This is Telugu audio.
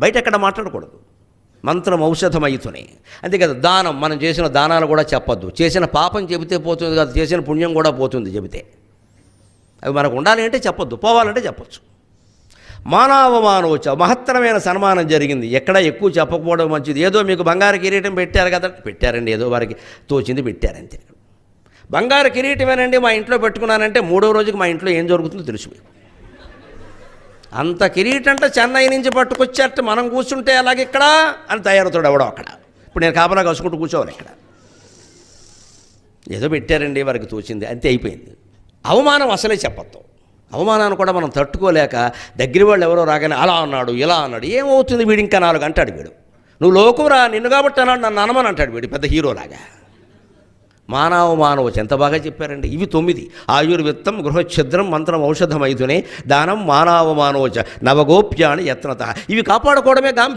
బయట ఎక్కడ మాట్లాడకూడదు. మంత్రం ఔషధమైతునే, అంతే కదా. దానం, మనం చేసిన దానాలు కూడా చెప్పొద్దు. చేసిన పాపం చెబితే పోతుంది కదా, చేసిన పుణ్యం కూడా పోతుంది చెబితే. అవి మనకు ఉండాలి అంటే చెప్పొద్దు, పోవాలంటే చెప్పొచ్చు. మానవమానోచ, మహత్తరమైన సన్మానం జరిగింది. ఎక్కడ ఎక్కువ చెప్పకపోవడం మంచిది. ఏదో మీకు బంగారు కిరీటం పెట్టారు కదా, పెట్టారండి, ఏదో వారికి తోచింది పెట్టారంతే. బంగారు కిరీటమేనండి మా ఇంట్లో పెట్టుకున్నానంటే 3వ రోజుకి మా ఇంట్లో ఏం జరుగుతుందో తెలుసు మీకు. అంత కిరీటంటే చెన్నై నుంచి పట్టుకొచ్చేట మనం కూర్చుంటే అలాగే ఇక్కడ అని తయారవుతాడు ఎవడో అక్కడ. ఇప్పుడు నేను కాపలా కసుకుంటూ కూర్చోవాలి ఇక్కడ. ఏదో పెట్టారండి వారికి తోచింది, అంతే అయిపోయింది. అవమానం అసలే చెప్పొద్దు. అవమానాన్ని కూడా మనం తట్టుకోలేక దగ్గర వాళ్ళు ఎవరో రాగానే అలా అన్నాడు ఇలా అన్నాడు, ఏమవుతుంది వీడు ఇంకా 4 అంటాడు వీడు. నువ్వు లోకురా, నిన్ను కాబట్టి అన్నాడు, నన్ను అనమని అంటాడు వీడు పెద్ద హీరోలాగా. మానవమానవచ ఎంత బాగా చెప్పారండి. ఇవి 9. ఆయుర్విత్తం గృహఛిద్రం మంత్రం ఔషధమైతునే దానం మానవమానవచ నవగోప్యాని యత్నత. ఇవి కాపాడుకోవడమే గాంభీర్యం.